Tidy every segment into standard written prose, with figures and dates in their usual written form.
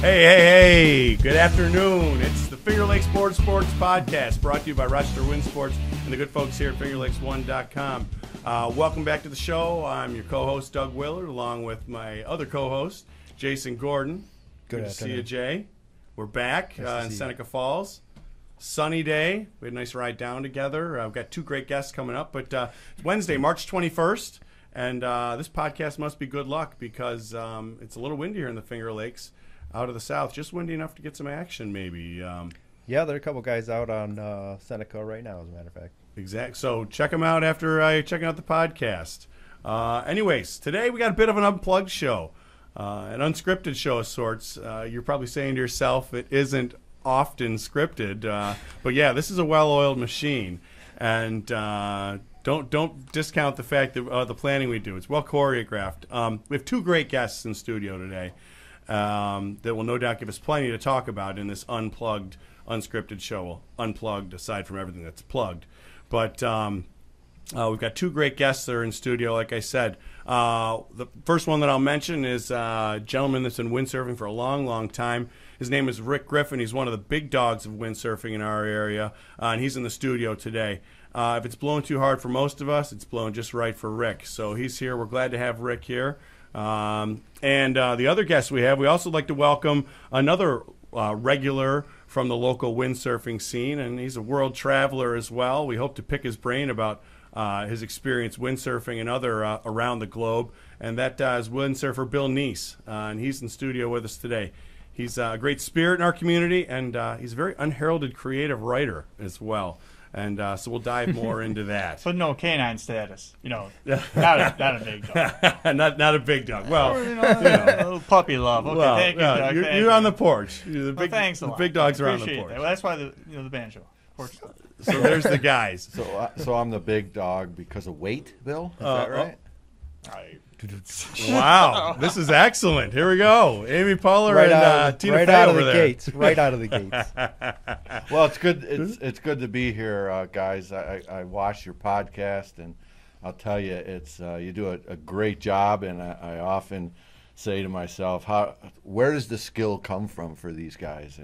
Hey, good afternoon. It's the Finger Lakes Sports Podcast, brought to you by Rochester Wind Sports and the good folks here at FingerLakes1.com. Welcome back to the show. I'm your co-host, Doug Willard, along with my other co-host, Jason Gordon. Good to see you, Jay. We're back in Seneca Falls. Sunny day. We had a nice ride down together. We've got two great guests coming up, but it's Wednesday, March 21st, and this podcast must be good luck because it's a little windy here in the Finger Lakes. Out of the south, just windy enough to get some action, maybe. Yeah, there are a couple guys out on Seneca right now, as a matter of fact. Exactly. So check them out after checking out the podcast. Anyways, today we got a bit of an unplugged show, an unscripted show of sorts. You're probably saying to yourself, it isn't often scripted, but yeah, this is a well-oiled machine, and don't discount the fact that the planning we do. It's well choreographed. We have two great guests in studio today. That will no doubt give us plenty to talk about in this unplugged, unscripted show. Well, unplugged aside from everything that's plugged. But we've got two great guests that are in studio, like I said. The first one that I'll mention is a gentleman that's been windsurfing for a long, long time. His name is Rick Griffin. He's one of the big dogs of windsurfing in our area, and he's in the studio today. If it's blowing too hard for most of us, it's blowing just right for Rick. So he's here. We're glad to have Rick here. And the other guests we have, we also like to welcome another regular from the local windsurfing scene, and he's a world traveler as well. We hope to pick his brain about his experience windsurfing and other around the globe, and that is windsurfer Bill Nies, and he's in studio with us today. He's a great spirit in our community, and he's a very unheralded creative writer as well. And so we'll dive more into that. But no canine status, not a big dog. not a big dog. Well, a little puppy love. Okay, well, thank you, Doug. You're on the porch. Thanks a lot. The big dogs are on the porch. That. Well, that's why the banjo. Porch. So there's the guys. So I'm the big dog because of weight, Bill. Is that right? Wow, this is excellent. Here we go. Amy Poehler and Tina Fey out of over the there. gates. Right out of the gates. Well, it's good. It's good to be here, guys. I watch your podcast, and I'll tell you, it's you do a great job. And I often say to myself, where does the skill come from for these guys?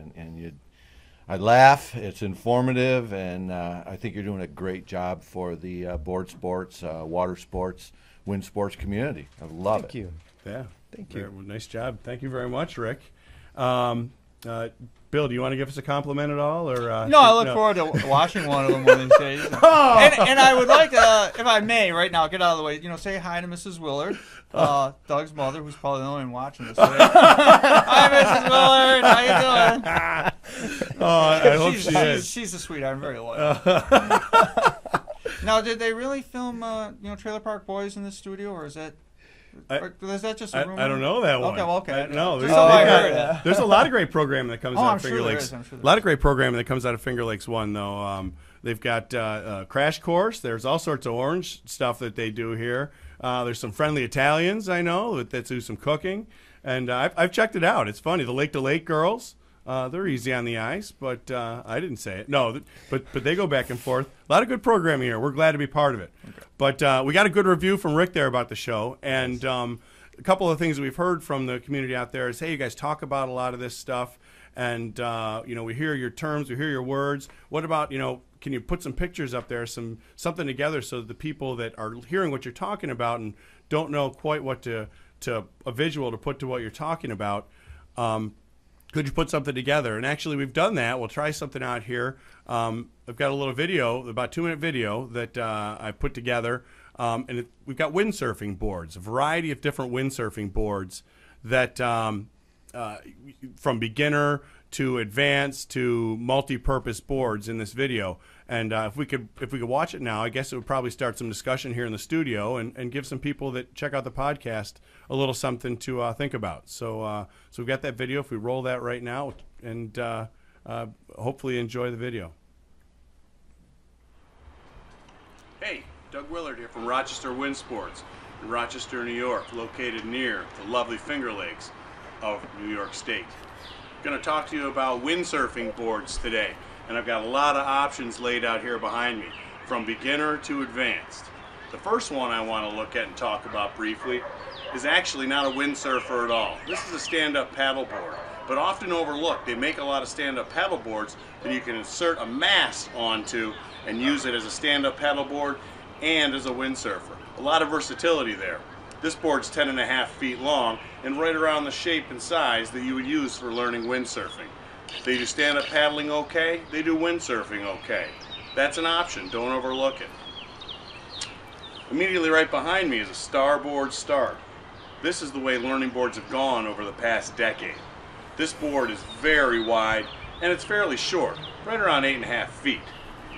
I laugh. It's informative, and I think you're doing a great job for the board sports, water sports, wind sports community. I love it. Thank you. Yeah. Thank you. Nice job. Thank you very much, Rick. Bill, do you want to give us a compliment at all? Or no, I look forward to watching one of them one of these days. And I would like to, if I may, right now, get out of the way, say hi to Mrs. Willard, Doug's mother, who's probably the only one watching this today. Hi, Mrs. Willard. How you doing? I hope she is. She's a sweetheart. I'm very loyal. Now, did they really film, Trailer Park Boys in this studio, or is that? Is that just a rumor? I don't know that one. Okay. No, there's a lot of great programming that comes out of Finger Lakes. I'm sure a lot of great programming that comes out of Finger Lakes One, though. They've got Crash Course. There's all sorts of orange stuff that they do here. There's some friendly Italians I know that do some cooking, and I've checked it out. It's funny. The Lake to Lake girls. They're easy on the ice, but I didn't say it. No, but they go back and forth. A lot of good programming here. We're glad to be part of it. Okay. But we got a good review from Rick there about the show, and a couple of things that we've heard from the community out there is, hey, you guys talk about a lot of this stuff, and we hear your terms, we hear your words. What about can you put some pictures up there, something together, so that the people that are hearing what you're talking about and don't know quite what to a visual to put to what you're talking about. Could you put something together? And actually, we've done that. We'll try something out here. I've got a little video, about 2-minute video that I put together. We've got windsurfing boards, a variety of different windsurfing boards that from beginner to advanced to multi-purpose boards in this video. And if we could watch it now, I guess it would probably start some discussion here in the studio and give some people that check out the podcast a little something to think about. So we've got that video. If we roll that right now, and hopefully enjoy the video. Hey, Doug Willard here from Rochester Wind Sports in Rochester, New York, located near the lovely Finger Lakes of New York State. Going to talk to you about windsurfing boards today, and I've got a lot of options laid out here behind me, from beginner to advanced. The first one I want to look at and talk about briefly is actually not a windsurfer at all. This is a stand-up paddleboard, but often overlooked. They make a lot of stand-up paddleboards that you can insert a mast onto and use it as a stand-up paddleboard and as a windsurfer. A lot of versatility there. This board's 10.5 feet long and right around the shape and size that you would use for learning windsurfing. They do stand-up paddling okay, they do windsurfing okay. That's an option, don't overlook it. Immediately right behind me is a Starboard Start. This is the way learning boards have gone over the past decade. This board is very wide and it's fairly short, right around 8.5 feet.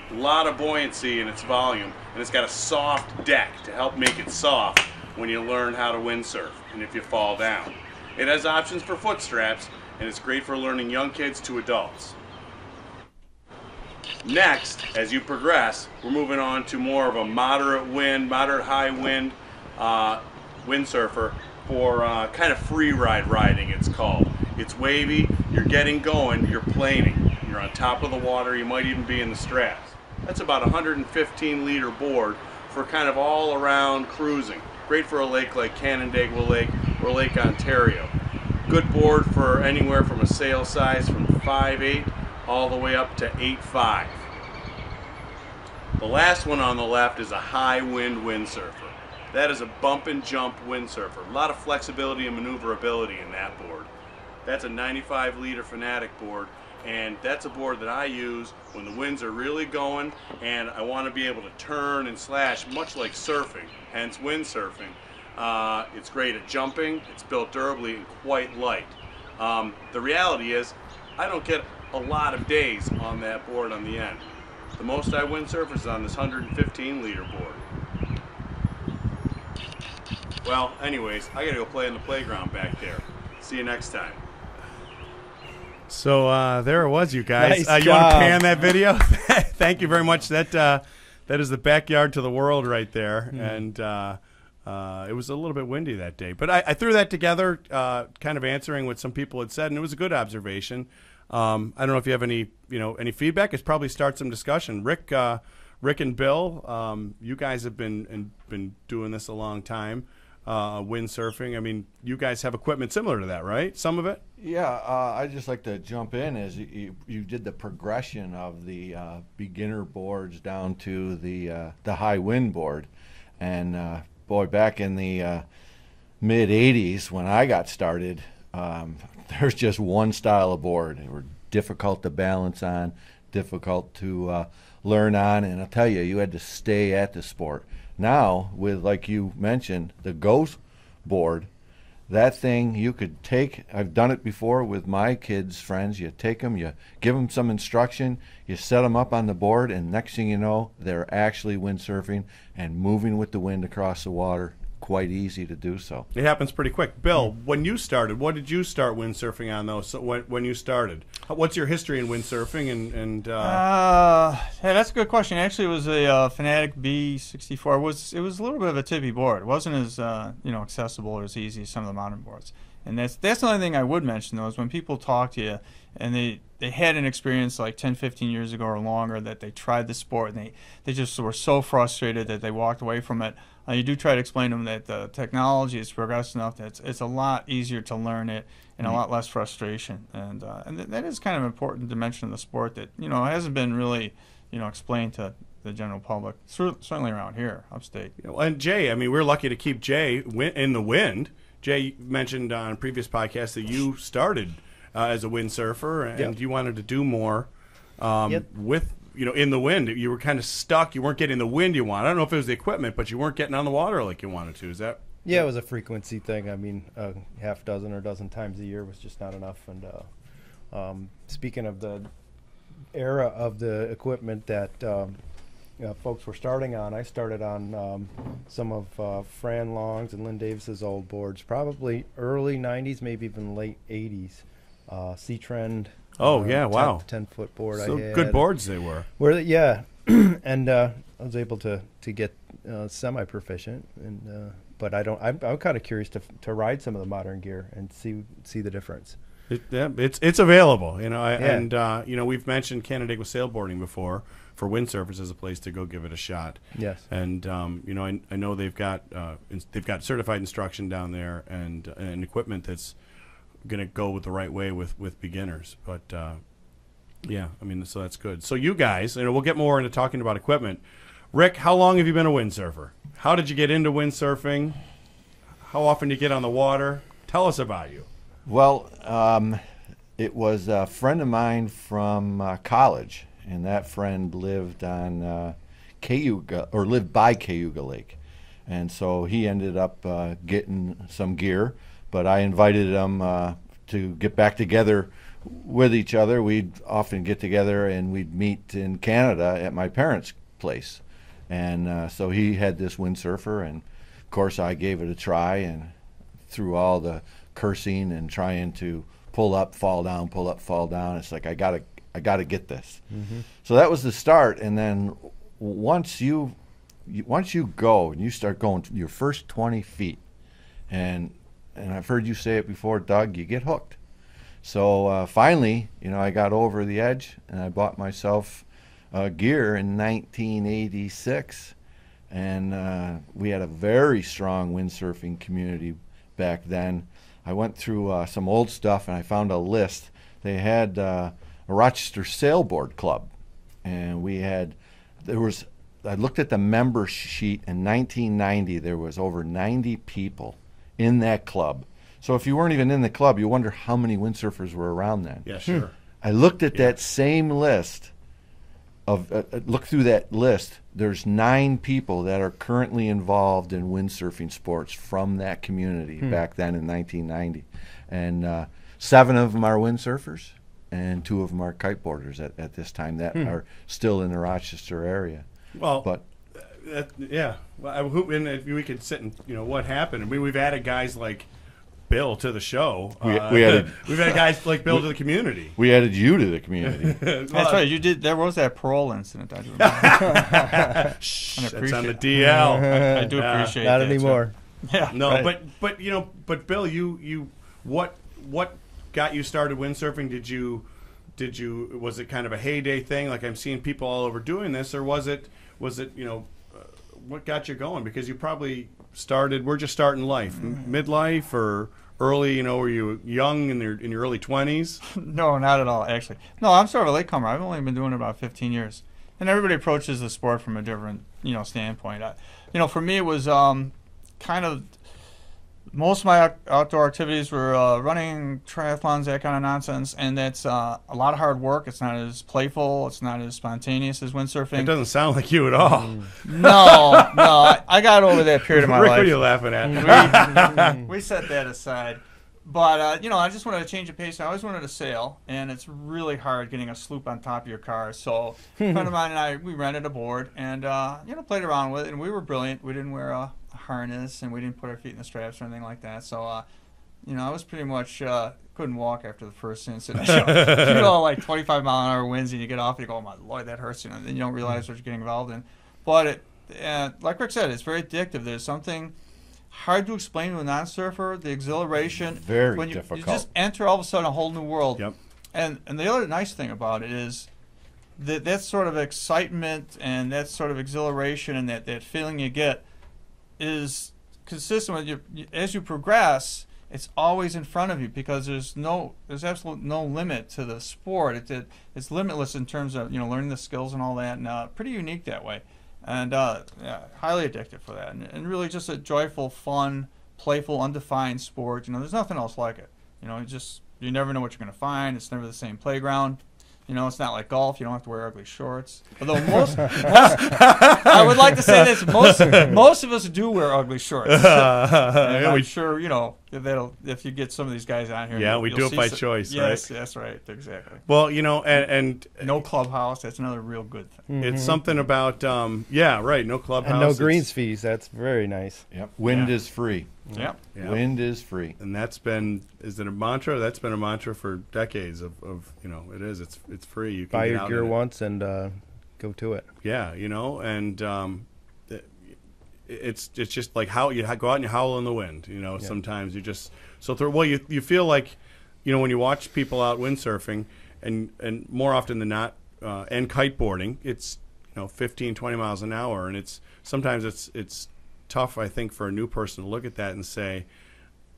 A lot of buoyancy in its volume, and it's got a soft deck to help make it soft when you learn how to windsurf and if you fall down. It has options for foot straps, and it's great for learning young kids to adults. Next, as you progress, we're moving on to more of a moderate high wind windsurfer for kind of free ride riding, it's called. It's wavy, you're getting going, you're planing. You're on top of the water, you might even be in the straps. That's about a 115-liter board for kind of all around cruising. Great for a lake like Canandaigua Lake or Lake Ontario. Good board for anywhere from a sail size from 5'8" all the way up to 8'5". The last one on the left is a high wind windsurfer. That is a bump and jump windsurfer. A lot of flexibility and maneuverability in that board. That's a 95-liter Fanatic board, and that's a board that I use when the winds are really going and I want to be able to turn and slash, much like surfing, hence windsurfing. It's great at jumping, it's built durably and quite light. The reality is, I don't get a lot of days on that board on the end. The most I windsurf is on this 115-liter board. Well, anyways, I gotta go play in the playground back there. See you next time. So there it was, you guys. Nice you want to job. pan that video? Thank you very much. That is the backyard to the world right there, and it was a little bit windy that day. But I threw that together, kind of answering what some people had said, and it was a good observation. I don't know if you have any feedback. It's probably start some discussion. Rick and Bill, you guys have been doing this a long time. Windsurfing. I mean, you guys have equipment similar to that, right? Some of it. Yeah, I'd just like to jump in as you did the progression of the beginner boards down to the high wind board, and boy, back in the mid '80s when I got started, there's just one style of board. They were difficult to balance on, difficult to learn on, and I'll tell you, you had to stay at the sport. Now, with, like you mentioned, the Ghost board, that thing you could take, I've done it before with my kids' friends, you take them, you give them some instruction, you set them up on the board, and next thing you know, they're actually windsurfing and moving with the wind across the water. Quite easy to do so. It happens pretty quick. Bill, when you started, what did you start windsurfing on, though? So when you started, what's your history in windsurfing? Hey, that's a good question. Actually, it was a Fanatic B64. It was a little bit of a tippy board. It wasn't as accessible or as easy as some of the modern boards. And that's the only thing I would mention, though, is when people talk to you and they had an experience like 10, 15 years ago or longer that they tried the sport and they just were so frustrated that they walked away from it. You do try to explain to them that the technology has progressed enough that it's a lot easier to learn it and a lot less frustration. And that is kind of an important dimension of the sport that hasn't been really explained to the general public, certainly around here, upstate. And Jay, I mean, we're lucky to keep Jay in the wind. Jay mentioned on a previous podcast that you started as a windsurfer and you wanted to do more with. In the wind, you were kind of stuck. You weren't getting the wind you want. I don't know if it was the equipment, but you weren't getting on the water like you wanted to. Is that? Yeah, it was a frequency thing. I mean, half dozen or dozen times a year was just not enough. And speaking of the era of the equipment that folks were starting on, I started on some of Fran Long's and Lynn Davis's old boards, probably early 90s, maybe even late 80s. C-Trend. Oh, yeah, wow. 10-foot board so I had. Good boards they were. Yeah. And I was able to get semi-proficient. But I'm kind of curious to ride some of the modern gear and see the difference. It's available, Yeah. and we've mentioned Canandaigua sailboarding before for windsurfers as a place to go give it a shot. Yes. And I know they've got certified instruction down there and equipment that's going to go with the right way with beginners. But so that's good. So you guys, we'll get more into talking about equipment. Rick, how long have you been a windsurfer? How did you get into windsurfing? How often do you get on the water? Tell us about you. Well, it was a friend of mine from college, and that friend lived on Cayuga, or lived by Cayuga Lake, and so he ended up getting some gear. But I invited him to get back together with each other. We'd often get together and we'd meet in Canada at my parents' place, and so he had this windsurfer, and of course I gave it a try, and through all the cursing and trying to pull up, fall down, pull up, fall down, it's like I gotta get this. So that was the start. And then once you go and you start going your first 20 feet, and I've heard you say it before, Doug, you get hooked. So finally, I got over the edge and I bought myself gear in 1986, and we had a very strong windsurfing community back then. I went through some old stuff and I found a list. They had a Rochester Sailboard Club, and I looked at the member sheet in 1990. There was over 90 people in that club. So if you weren't even in the club, you wonder how many windsurfers were around then. Yeah, sure. I looked at that same list look through that list. There's 9 people that are currently involved in windsurfing sports from that community back then in 1990, and 7 of them are windsurfers, and 2 of them are kiteboarders at this time that are still in the Rochester area. Well, but yeah. Well, and if we could sit and what happened. I mean, we've added guys like Bill to the show. We've had guys like Bill to the community. We added you to the community. That's right. You did. There was that parole incident. I do remember. Shh, that's on the DL. I do appreciate not that. anymore. So. Yeah. No, right. but Bill, you what got you started windsurfing? Did you was it kind of a heyday thing? Like I'm seeing people all over doing this, or was it what got you going? Because you probably started. We're just starting life, midlife, or early. Were you young in your early 20s? No, not at all. Actually, no. I'm sort of a latecomer. I've only been doing it about 15 years, and everybody approaches the sport from a different standpoint. For me, it was kind of. Most of my outdoor activities were running, triathlons, that kind of nonsense, and that's a lot of hard work. It's not as playful. It's not as spontaneous as windsurfing. It doesn't sound like you at all. No. I got over that period of my Rick, life. what are you laughing at? We set that aside. But, I just wanted to change the pace. I always wanted to sail, and it's really hard getting a sloop on top of your car. So a friend of mine and I, we rented a board and, played around with it, and we were brilliant. We didn't wear a harness, and we didn't put our feet in the straps or anything like that. So, I was pretty much couldn't walk after the first incident. You go like 25-mile-an-hour winds, and you get off, and you go, oh, my Lord, that hurts. And then you don't realize what you're getting involved in. But, like Rick said, it's very addictive. There's something hard to explain to a non-surfer, the exhilaration. Very when difficult. You just enter all of a sudden a whole new world. Yep. And the other nice thing about it is that sort of excitement and that sort of exhilaration and that feeling you get is consistent with you. As you progress, it's always in front of you because there's absolutely no limit to the sport. It's limitless in terms of learning the skills and all that, and pretty unique that way. And highly addictive for that, and really just a joyful, fun, playful, undefined sport. There's nothing else like it. You never know what you're going to find. It's never the same playground. It's not like golf. You don't have to wear ugly shorts. Although most I would like to say this, most of us do wear ugly shorts. And I'm sure, if you get some of these guys on here. Yeah, we do it by choice, right? Yes, that's right, exactly. Well, and no clubhouse. That's another real good thing. It's something about, no clubhouse. And no greens fees. That's very nice. Yep. Wind is free. Yep. Wind is free. And is it a mantra? That's been a mantra for decades of it is. It's free. You can buy get your out gear in it. once and go to it. Yeah, and it's just like how you go out and you howl in the wind. Sometimes you just you feel like you know, when you watch people out windsurfing, and more often than not, and kiteboarding, it's, you know, 15, 20 miles an hour, and sometimes it's tough, I think, for a new person to look at that and say,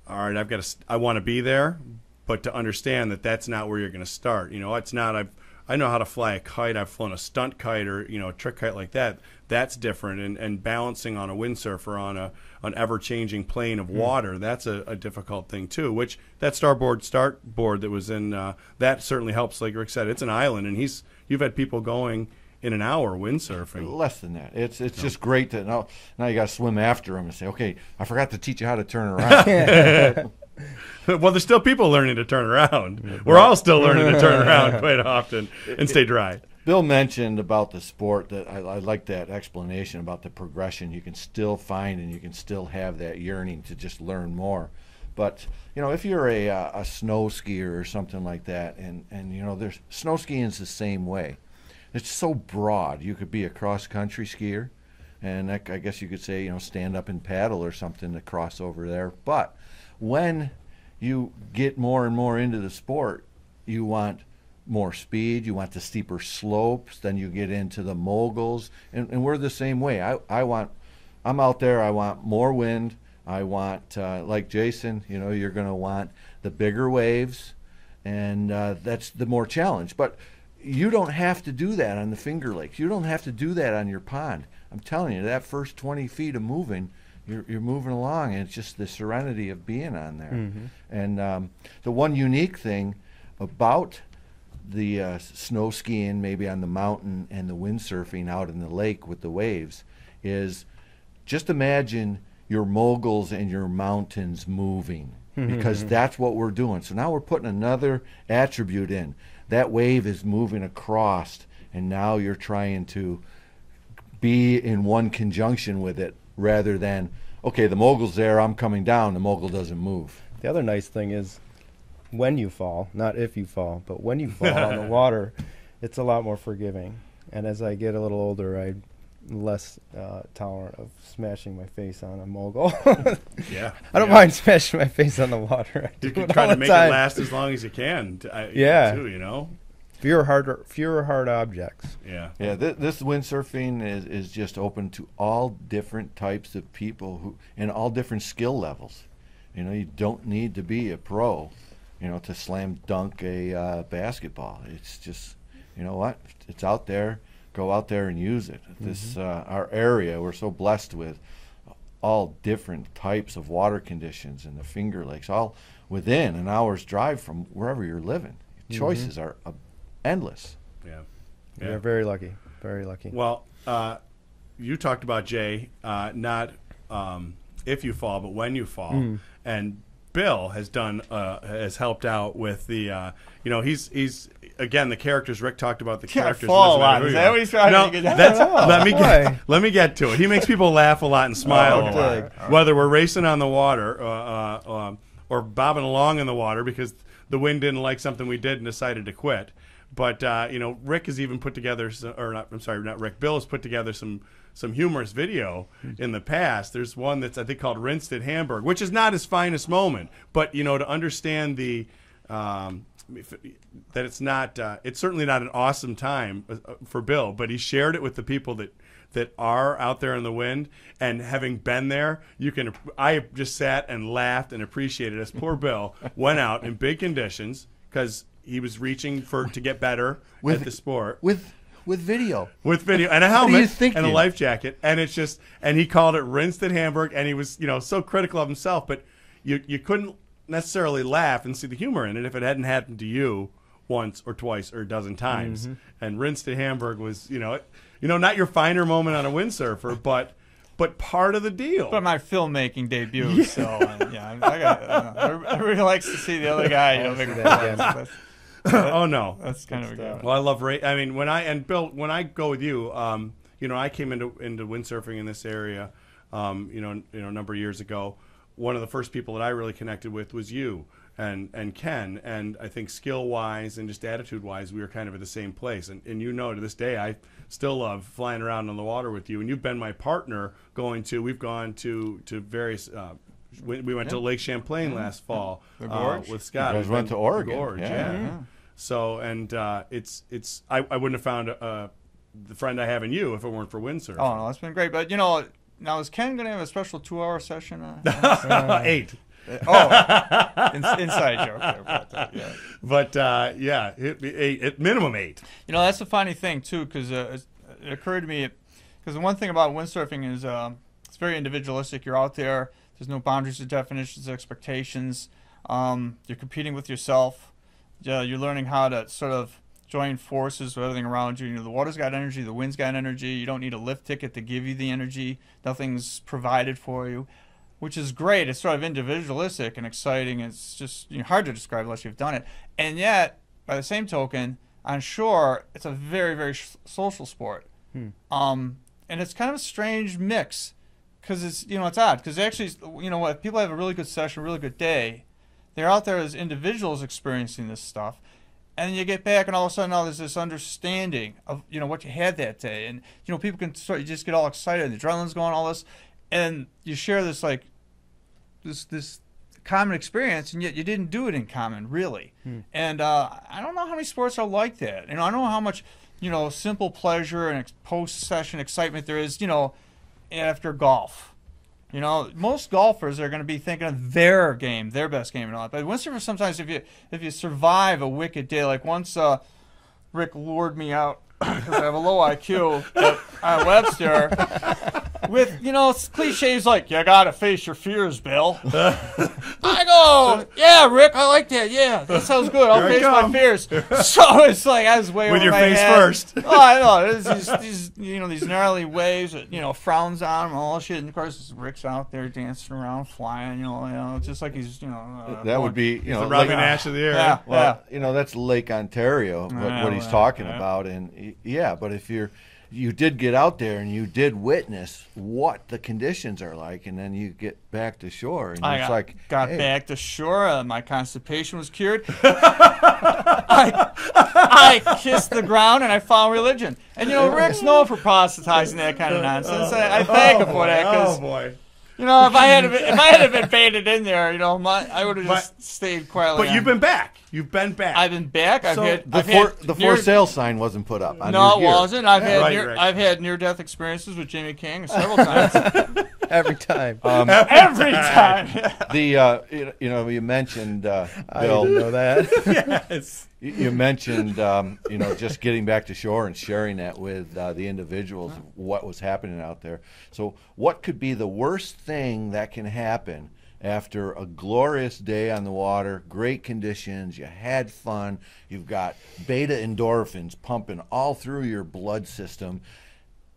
all right, I want to be there, but to understand that that's not where you're going to start. You know, it's not. I know how to fly a kite. I've flown a stunt kite or, you know, a trick kite like that. That's different. And balancing on a windsurfer on an ever-changing plane of water, that's a difficult thing too. Which that starboard that was in that certainly helps. Like Rick said, it's an island, and you've had people going in an hour windsurfing. Less than that. It's just great to now you got to swim after them and say, okay, I forgot to teach you how to turn around. Well, there's still people learning to turn around. We're all still learning to turn around quite often and stay dry. Bill mentioned about the sport that I like that explanation about the progression. You can still find and you can still have that yearning to just learn more. But, you know, if you're a snow skier or something like that, and you know, there's snow skiing is the same way. It's so broad. You could be a cross-country skier, and I guess you could say, you know, stand up and paddle or something to cross over there. But when you get more and more into the sport, you want more speed, you want the steeper slopes, then you get into the moguls, and we're the same way. I'm out there, I want more wind, I want, like Jason, you know, you're going to want the bigger waves, and that's the more challenge. But you don't have to do that on the Finger Lakes. You don't have to do that on your pond. I'm telling you, that first 20 feet of moving, you're moving along, and it's just the serenity of being on there. Mm-hmm. And the one unique thing about the snow skiing, maybe on the mountain, and the windsurfing out in the lake with the waves, is just imagine your moguls and your mountains moving, because that's what we're doing. So now we're putting another attribute in. That wave is moving across, and now you're trying to be in one conjunction with it, rather than, okay, the mogul's there, I'm coming down, the mogul doesn't move. The other nice thing is when you fall, not if you fall, but when you fall on the water, it's a lot more forgiving. And as I get a little older, I'm less tolerant of smashing my face on a mogul. Yeah. I don't mind smashing my face on the water. You can try to make it last as long as you can. Yeah. Too, you know? Fewer hard objects. Yeah. Yeah, this windsurfing is just open to all different types of people and all different skill levels. You know, you don't need to be a pro, you know, to slam dunk a basketball. It's just, you know what, it's out there. Go out there and use it. This our area, we're so blessed with all different types of water conditions in the Finger Lakes, all within an hour's drive from wherever you're living. Choices are endless. Yeah. You're very lucky. Very lucky. Well, you talked about, Jay, not if you fall, but when you fall. And Bill has helped out with the, you know, he's again, the characters. Rick talked about the characters. Fall a lot. Is that what he's trying to get at? Let me get to it. He makes people laugh a lot and smile a lot. Whether we're racing on the water or bobbing along in the water because the wind didn't like something we did and decided to quit. But you know, Rick has even put together, Bill has put together some humorous video in the past. There's one that's, I think, called Rinsed at Hamburg, which is not his finest moment, but you know, to understand the that it's not, it's certainly not an awesome time for Bill, but he shared it with the people that are out there in the wind, and having been there, I just sat and laughed and appreciated as poor Bill went out in big conditions because he was reaching to get better at the sport With video. With video and a helmet and a thinking? life jacket, and it's just, and he called it Rinsed at Hamburg, and he was, you know, so critical of himself, but you couldn't necessarily laugh and see the humor in it if it hadn't happened to you once or twice or a dozen times. And Rinsed at Hamburg was, you know, not your finer moment on a windsurfer, but part of the deal. But my filmmaking debut, so everybody likes to see the other guy, you know, make a Oh no, that's kind of a good. Well, I love I mean, when I go with you, you know, I came into windsurfing in this area, you know, a number of years ago. One of the first people that I really connected with was you and Ken, and I think skill wise and just attitude wise, we were kind of at the same place. And you know, to this day, I still love flying around on the water with you. And you've been my partner we've gone to various we went to Lake Champlain last fall The Gorge? with Scott. You guys We went to Oregon. The Gorge, yeah. So, and it's I wouldn't have found the friend I have in you if it weren't for windsurfing. Oh no, it's been great. But now is Ken going to have a special 2-hour session? 8. Inside joke there. But, yeah. But minimum 8. that's a funny thing too, because it occurred to me, because the one thing about windsurfing is it's very individualistic. You're out there. There's no boundaries or definitions, expectations. You're competing with yourself. You're learning how to sort of join forces with everything around you. The water's got energy, the wind's got energy. You don't need a lift ticket to give you the energy. Nothing's provided for you, which is great. It's sort of individualistic and exciting. It's just hard to describe unless you've done it. And yet, by the same token, on shore, it's a very, very social sport. And it's kind of a strange mix, because it's odd. Because actually, if people have a really good session, a really good day, they're out there as individuals experiencing this stuff. And then you get back, and all of a sudden, now there's this understanding of what you had that day, and people can you just get all excited, the adrenaline's going, all this, and you share this this common experience, and yet you didn't do it in common, really. And I don't know how many sports are like that. I don't know how much simple pleasure and post-session excitement there is after golf. Most golfers are going to be thinking of their game, their best game, and all that. But windsurfers, sometimes if you survive a wicked day, like once Rick lured me out because I have a low IQ at Webster with cliches like "you gotta face your fears, Bill." I go, "Yeah, Rick, I like that. Yeah, that sounds good. I'll face my fears." So it's like I was way with over your my face head. first. Oh, I know. There's these gnarly waves that frowns on him, all shit. And of course, Rick's out there dancing around, flying. Just like he's that would be the Robin Nash of the air. Yeah, Well, that's Lake Ontario, what he's talking about, and but if you did get out there and you did witness what the conditions are like, and then you get back to shore, and I got hey. back to shore. My constipation was cured. I kissed the ground and I found religion. And Rick's known for proselytizing that kind of nonsense. I thank him for that. Oh boy. If I had been baited in there, I would have just stayed quietly. But you've been back. You've been back. I've been back. I've had the for sale sign wasn't put up. On no, your it gear. wasn't. I've had near-death experiences with Jimmy King several times. Every time. Every time. You mentioned I Bill. didn't know that. Yes. You mentioned just getting back to shore and sharing that with the individuals, what was happening out there. So what could be the worst thing that can happen after a glorious day on the water, great conditions, you had fun, you've got beta endorphins pumping all through your blood system,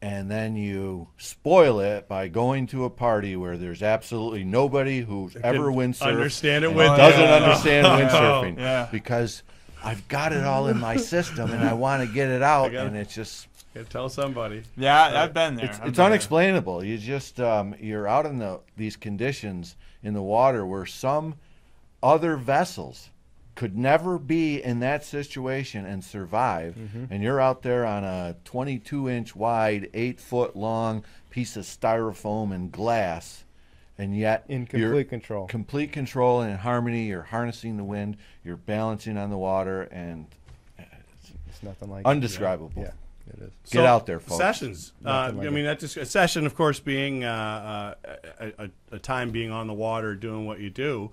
and then you spoil it by going to a party where there's absolutely nobody who's ever windsurfed understand it and with doesn't you. understand windsurfing Yeah. because I've got it all in my system and I want to get it out, and it's just Gotta tell somebody. Yeah, I've been there. it's unexplainable. You just you're out in these conditions in the water where some other vessels could never be in that situation and survive, and you're out there on a 22-inch wide, 8-foot long piece of styrofoam and glass, and yet In you're complete control. complete control and in harmony. You're harnessing the wind, you're balancing on the water, and It's nothing like undescribable. Yeah, it is. Get out there, folks. Sessions. Nothing like I mean, that's just a session, of course, being a time being on the water, doing what you do.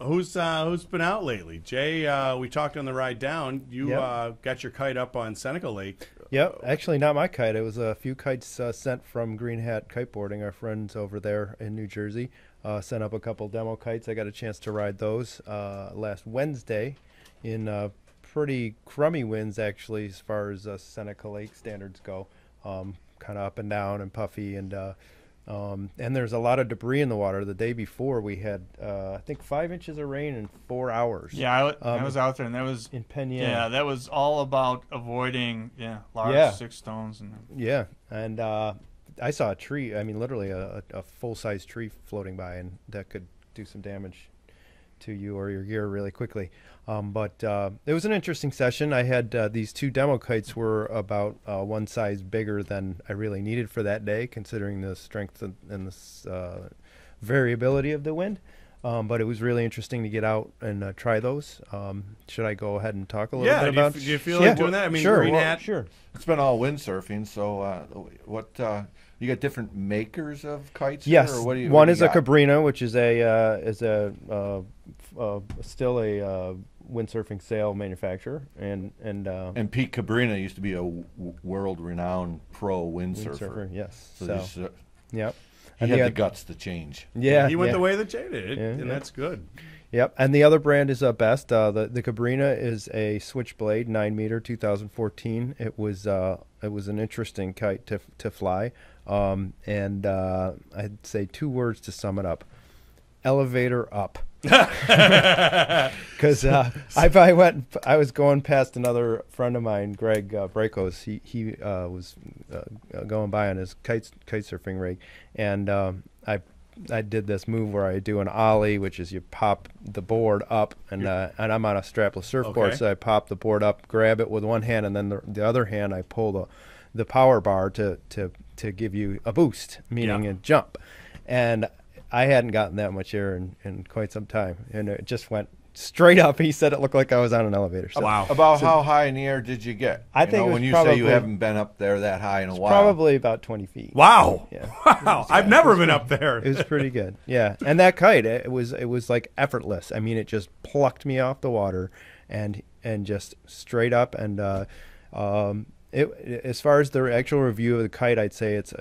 Who's been out lately? Jay, we talked on the ride down. You Yep. got your kite up on Seneca Lake. Yep, actually not my kite. It was a few kites sent from Green Hat Kiteboarding, our friends over there in New Jersey. Sent up a couple demo kites. I got a chance to ride those last Wednesday in pretty crummy winds, actually, as far as Seneca Lake standards go. Kind of up and down and puffy, and there's a lot of debris in the water. The day before, we had I think 5 inches of rain in 4 hours. Yeah, I was out there, and that was in Penn. yeah, that was all about avoiding large 6 stones and Yeah, and I saw a tree. I mean, literally a full-size tree floating by, and that could do some damage to you or your gear really quickly. But it was an interesting session. I had these 2 demo kites were about one size bigger than I really needed for that day, considering the strength and the variability of the wind. But it was really interesting to get out and try those. Should I go ahead and talk a little bit about? Do you feel like doing that? I mean, sure, Green Hat. sure. It's been all windsurfing. So, what you got different makers of kites? Yes, here, or what do you, one what is do you a got? Cabrina, which is still a windsurfing sail manufacturer, and And Pete Cabrina used to be a world-renowned pro windsurfer. windsurfer. Yes. So, So, this, yep. he And had the the oth- guts to change. Yeah, He went yeah. the way that Jay did, Yeah, and yeah. that's good. Yep, and the other brand is Best. The Cabrina is a Switchblade 9-meter 2014. It was an interesting kite to fly, and I'd say 2 words to sum it up: elevator up. Because I was going past another friend of mine, Greg Bracos. He was going by on his kite surfing rig, and I did this move where I do an ollie, which is you pop the board up, and I'm on a strapless surfboard, Okay. so I pop the board up, grab it with one hand, and then the other hand I pull the power bar to give you a boost, meaning Yeah. a jump. And I hadn't gotten that much air in quite some time, and it just went straight up. He said it looked like I was on an elevator. So Wow. About how high in the air did you get? I think it was when you say probably- you haven't been up there that high in a while. probably about 20 feet. Wow. Yeah. Wow. I've never been up there. It was pretty good. Yeah. And that kite, it was like effortless. I mean, it just plucked me off the water and just straight up. And as far as the actual review of the kite, I'd say it's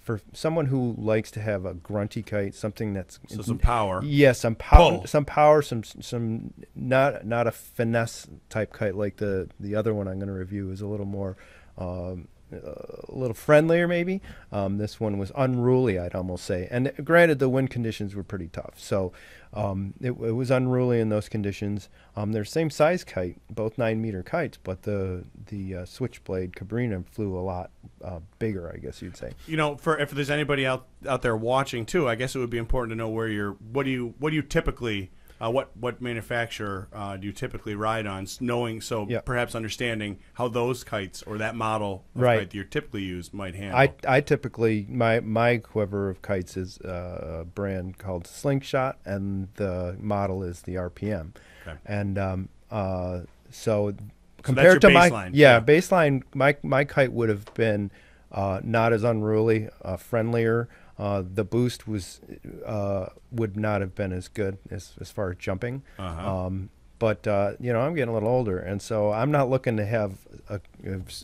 for someone who likes to have a grunty kite, something that's Some power. Yeah, some Pull. power, some not a finesse type kite like the other one I'm going to review is a little more a little friendlier maybe. This one was unruly, I'd almost say. And granted, the wind conditions were pretty tough, so it was unruly in those conditions. They're same size kite, both 9-meter kites, but the Switchblade Cabrina flew a lot bigger, I guess you'd say. You know, if there's anybody out there watching too, I guess it would be important to know what do you typically what manufacturer do you typically ride on, knowing Yep. perhaps understanding how those kites or that model of Right. kite that you typically use might handle. I typically my quiver of kites is a brand called Slingshot, and the model is the RPM. Okay. And so that's compared your to baseline. my baseline, my kite would have been not as unruly, friendlier. The boost would not have been as good as far as jumping. Uh-huh. But I'm getting a little older, and so I'm not looking to have a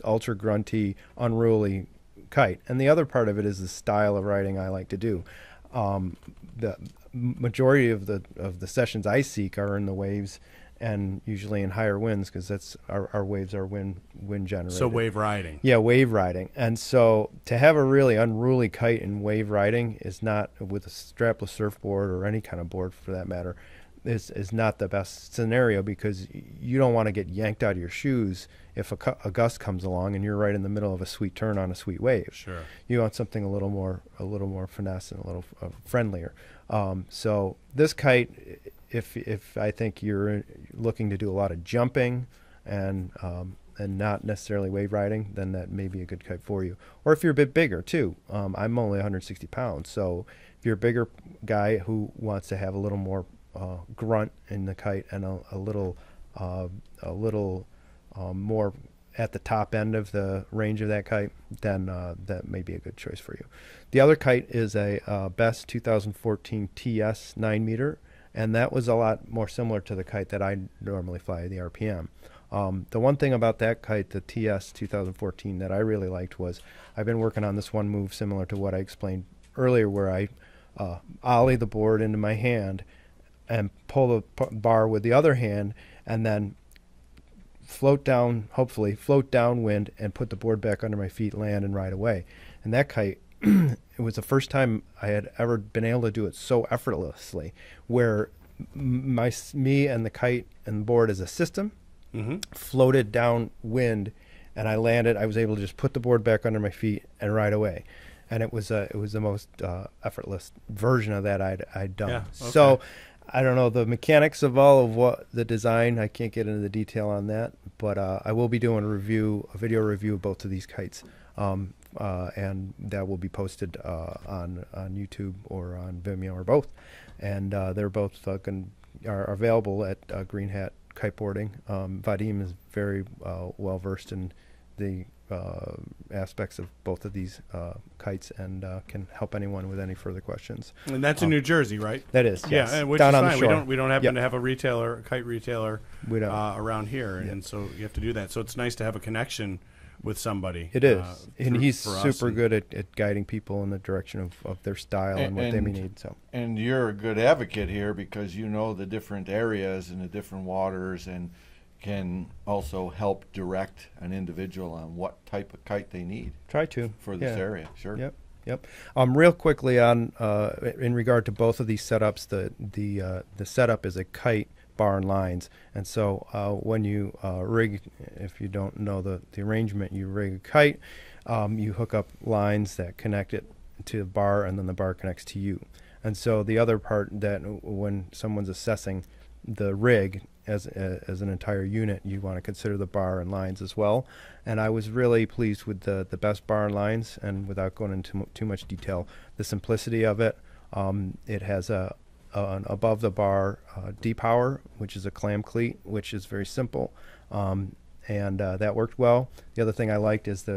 ultra grunty, unruly kite. And the other part of it is the style of riding I like to do. The majority of the sessions I seek are in the waves, and usually in higher winds, because that's our waves are wind generated. So wave riding. Yeah, wave riding. And so to have a really unruly kite in wave riding is not, with a strapless surfboard or any kind of board for that matter, is not the best scenario, because you don't want to get yanked out of your shoes if a gust comes along and you're right in the middle of a sweet turn on a sweet wave. Sure. You want something a little more finesse and a little friendlier. So this kite, if I think you're looking to do a lot of jumping and not necessarily wave riding, then that may be a good kite for you. Or if you're a bit bigger too. I'm only 160 pounds, so if you're a bigger guy who wants to have a little more grunt in the kite and a little more at the top end of the range of that kite, then that may be a good choice for you. The other kite is a Best 2014 TS 9-meter, and that was a lot more similar to the kite that I normally fly, the RPM. The one thing about that kite, the TS 2014, that I really liked was I've been working on this one move similar to what I explained earlier, where I ollie the board into my hand and pull the bar with the other hand, and then hopefully float downwind and put the board back under my feet, land, and ride away. And that kite, it was the first time I had ever been able to do it so effortlessly, where me and the kite and the board as a system floated downwind, and I landed. I was able to just put the board back under my feet and ride away. And it was the most effortless version of that I'd done. Yeah, okay. So I don't know the mechanics of all of what the design. I can't get into the detail on that, but I will be doing a video review of both of these kites and that will be posted on YouTube or on Vimeo or both. And they're both are available at Green Hat Kiteboarding. Vadim is very well versed in the aspects of both of these kites and can help anyone with any further questions. And that's in New Jersey, right? That is, yes. Yeah, and which down is on fine. the shore. We don't happen to have a kite retailer We don't. around here, and so you have to do that. So it's nice to have a connection with somebody. It is, and he's for us super good at guiding people in the direction of their style and what they may need. So, And you're a good advocate here because you know the different areas and the different waters, and can also help direct an individual on what type of kite they need try to for this area. Sure. Yep. Real quickly on in regard to both of these setups, the setup is a kite, bar, and lines. And so when you rig, if you don't know the arrangement, you rig a kite, you hook up lines that connect it to the bar, and then the bar connects to you. And so the other part that when someone's assessing the rig as an entire unit, you want to consider the bar and lines as well. And I was really pleased with the best bar and lines, and without going into too much detail, the simplicity of it. It has an above the bar D-power, which is a clam cleat, which is very simple, and that worked well. The other thing I liked is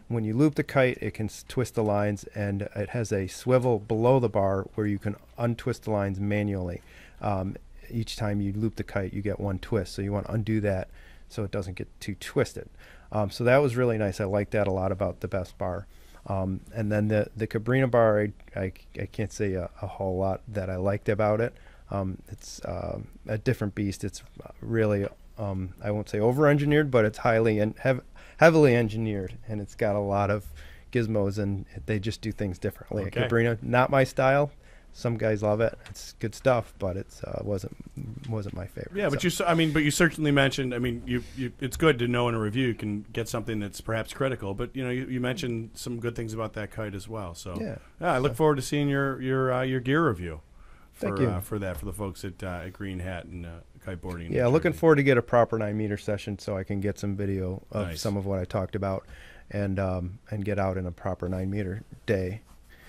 when you loop the kite, it can twist the lines, and it has a swivel below the bar where you can untwist the lines manually. Each time you loop the kite, you get one twist, so you want to undo that so it doesn't get too twisted. So that was really nice. I like that a lot about the best bar. And then the Cabrina bar, I can't say a whole lot that I liked about it. It's a different beast. It's really, I won't say over-engineered, but it's highly and heavily engineered, and it's got a lot of gizmos, and they just do things differently. Okay. Cabrina, not my style. Some guys love it. It's good stuff, but it's wasn't my favorite. Yeah, but you certainly mentioned. It's good to know in a review you can get something that's perhaps critical. But you mentioned some good things about that kite as well. So yeah, I look forward to seeing your gear review Thank you. For the folks at Green Hat and kiteboarding. in Yeah, New looking Jersey. forward to get a proper 9-meter session so I can get some video of Nice. some of what I talked about, and get out in a proper 9-meter day.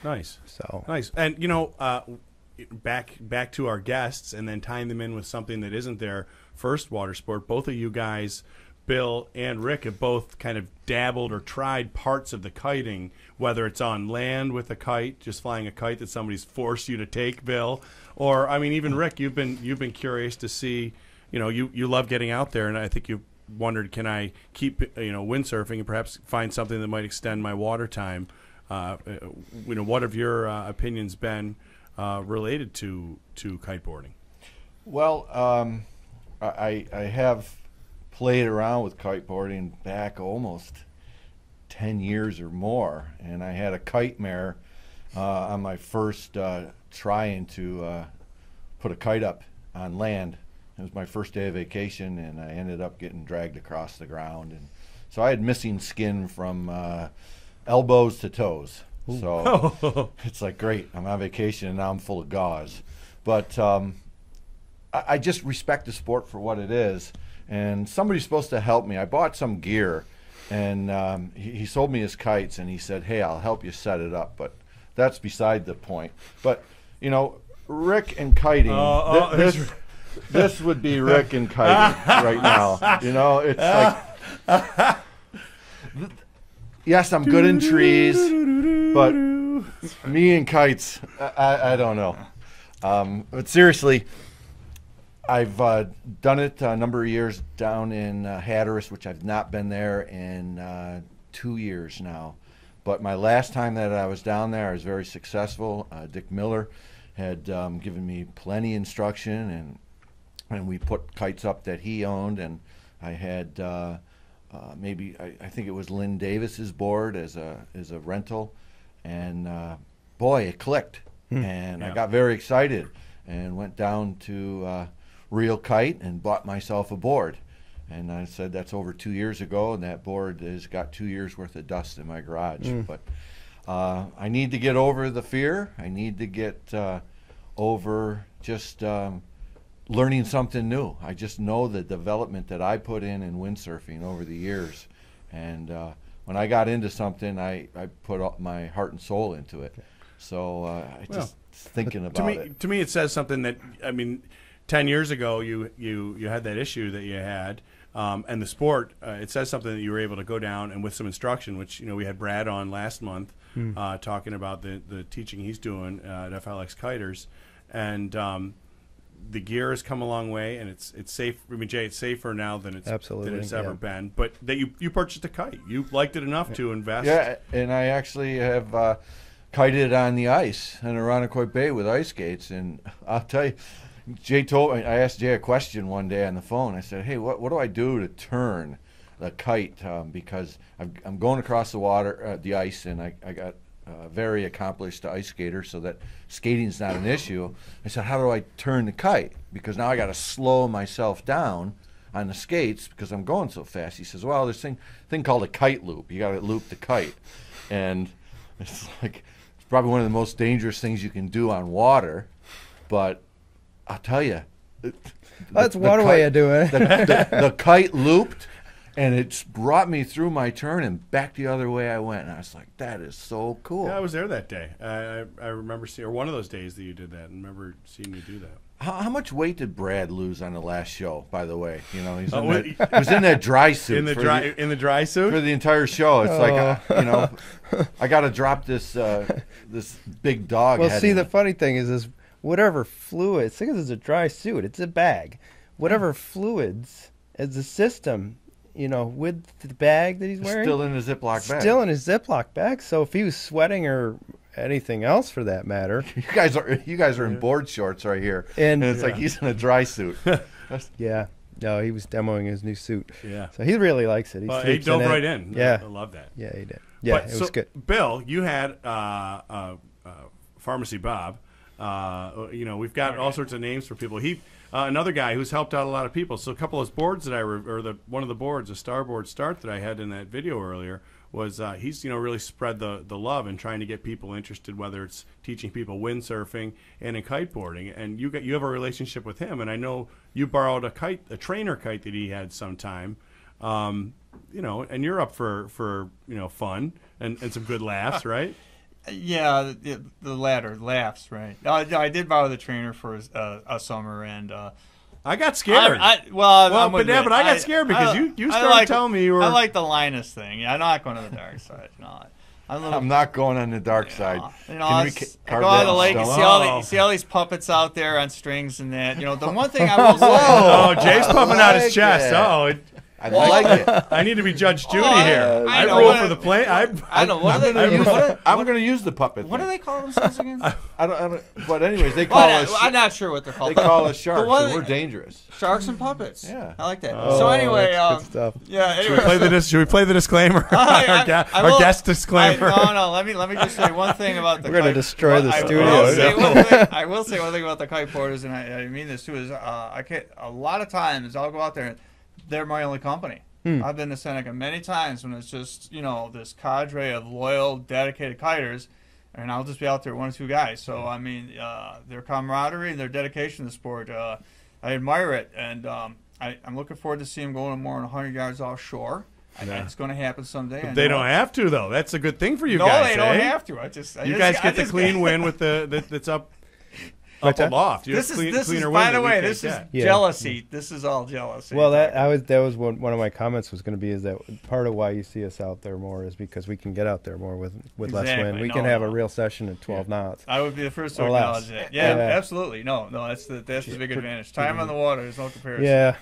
Nice. So Nice. And back to our guests, and then tying them in with something that isn't their first water sport. Both of you guys, Bill and Rick, have both kind of dabbled or tried parts of the kiting, whether it's on land with a kite, just flying a kite that somebody's forced you to take, Bill, or even Rick, you've been curious to see, you love getting out there, and I think you wondered, can I keep windsurfing and perhaps find something that might extend my water time. What have your opinions been related to kiteboarding? Well, I have played around with kiteboarding back almost 10 years or more, and I had a kite mare on my first trying to put a kite up on land. It was my first day of vacation, and I ended up getting dragged across the ground, and so I had missing skin from elbows to toes. So it's like, great, I'm on vacation and now I'm full of gauze. But I just respect the sport for what it is, and somebody's supposed to help me. I bought some gear, and he sold me his kites, and he said, hey, I'll help you set it up, but that's beside the point. But Rick and kiting, this would be Rick and kiting right now. It's like, yes, I'm good in trees, but me and kites, I don't know. But seriously, I've done it a number of years down in Hatteras, which I've not been there in 2 years now. But my last time that I was down there, I was very successful. Dick Miller had given me plenty instruction, and we put kites up that he owned, and I had I think it was Lynn Davis's board as a rental, and boy, it clicked, and I got very excited and went down to Real Kite and bought myself a board. And I said, that's over 2 years ago, and that board has got 2 years worth of dust in my garage. But I need to get over the fear. I need to get over just learning something new. I just know the development that I put in windsurfing over the years, and when I got into something, I put all my heart and soul into it. So I just thinking about it. To me, it says something that, I mean, 10 years ago, you had that issue that you had, and the sport. It says something that you were able to go down and with some instruction, which we had Brad on last month, talking about the teaching he's doing at FLX Kiters, and the gear has come a long way, and it's safe. I mean, Jay, it's safer now than it's ever been. But that you purchased a kite, you liked it enough to invest. Yeah, and I actually have kited on the ice in Irondequoit Bay with ice skates, and I'll tell you. Jay told me. I asked Jay a question one day on the phone. I said, "Hey, what do I do to turn the kite? Because I'm going across the water, the ice, and I got a very accomplished ice skater, so that skating's not an issue." I said, "How do I turn the kite? Because now I got to slow myself down on the skates because I'm going so fast." He says, "Well, there's a thing called a kite loop. You got to loop the kite, and it's like it's probably one of the most dangerous things you can do on water, but." I'll tell you, that's one way of doing it. The kite looped, and it brought me through my turn and back the other way I went. And I was like, "That is so cool." Yeah, I was there that day. I remember seeing, or one of those days that you did that, and remember seeing you do that. How much weight did Brad lose on the last show? By the way, he was in that dry suit. In the dry suit for the entire show. It's like I got to drop this this big dog. Well, see, the funny thing is whatever fluids, because it's a dry suit, it's a bag. Whatever fluids as the system, with the bag that he's wearing, still in his Ziploc bag. Still in his Ziploc bag. So if he was sweating or anything else for that matter, you guys are in board shorts right here, and it's like he's in a dry suit. Yeah. No, he was demoing his new suit. Yeah. So he really likes it. He dove right in. Yeah. I love that. Yeah, he did. Yeah, it was good. Bill, you had Pharmacy Bob. We've got all sorts of names for people. He, another guy who's helped out a lot of people. So a couple of those boards that one of the boards, a starboard start that I had in that video earlier, was he's really spread the love and trying to get people interested, whether it's teaching people windsurfing and in kiteboarding. And you have a relationship with him, and I know you borrowed a trainer kite that he had sometime. And you're up for fun and some good laughs, right? Yeah, the latter, laughs, right? I did borrow the trainer for a summer, and I got scared. But I got scared because you started telling me you were. I like the Linus thing. I'm not going to the dark side. No, I'm not going on the dark side. I go out of the lake and see all these puppets out there on strings and that. The one thing I will say. Oh, Jay's puffing out his chest. Oh. I like it. I need to be Judge Judy here. I roll for the play. I know. I'm going to use the puppet. What do they call themselves again? I don't. But anyways, they call us. I'm not sure what they're called. They call us sharks. And we're dangerous. Sharks and puppets. Yeah, I like that. So anyway, good stuff. Yeah. Anyway, should we play the disclaimer? Our guest disclaimer. No. Let me just say one thing about the. We're going to destroy the studio. I will say one thing about the kiteboarders, and I mean this too. Is a lot of times I'll go out there. They're my only company. I've been to Seneca many times when it's just, this cadre of loyal, dedicated kiters, and I'll just be out there one or two guys. So, I mean, their camaraderie and their dedication to the sport, I admire it. And I'm looking forward to seeing them going more than 100 yards offshore. Yeah. It's going to happen someday. But they don't have to, though. That's a good thing for you guys. No, they don't have to. You guys get the clean win with that's up aloft. This is by the way, this is jealousy. This is all jealousy. Well, that was one of my comments was going to be is that part of why you see us out there more is because we can get out there more with less wind. We can have a real session at 12 knots. I would be the first to acknowledge that. Yeah, absolutely. No, that's the big advantage. Time on the water is no comparison. Yeah.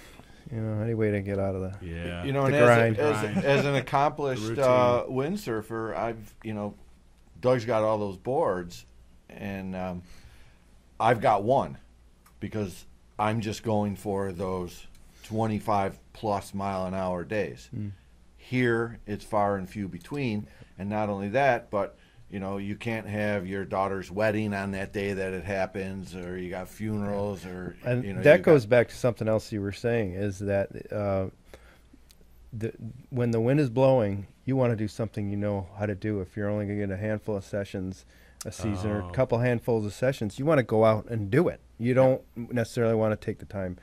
Any way to get out of the grind. As an accomplished windsurfer, I've Doug's got all those boards, and I've got one because I'm just going for those 25+ mile an hour days. Here, it's far and few between, and not only that, but you can't have your daughter's wedding on that day that it happens, or you got funerals, or that goes back to something else you were saying is that when the wind is blowing, you want to do something you know how to do. If you're only going to get a handful of sessions a season or a couple handfuls of sessions, you want to go out and do it. You don't necessarily want to take the time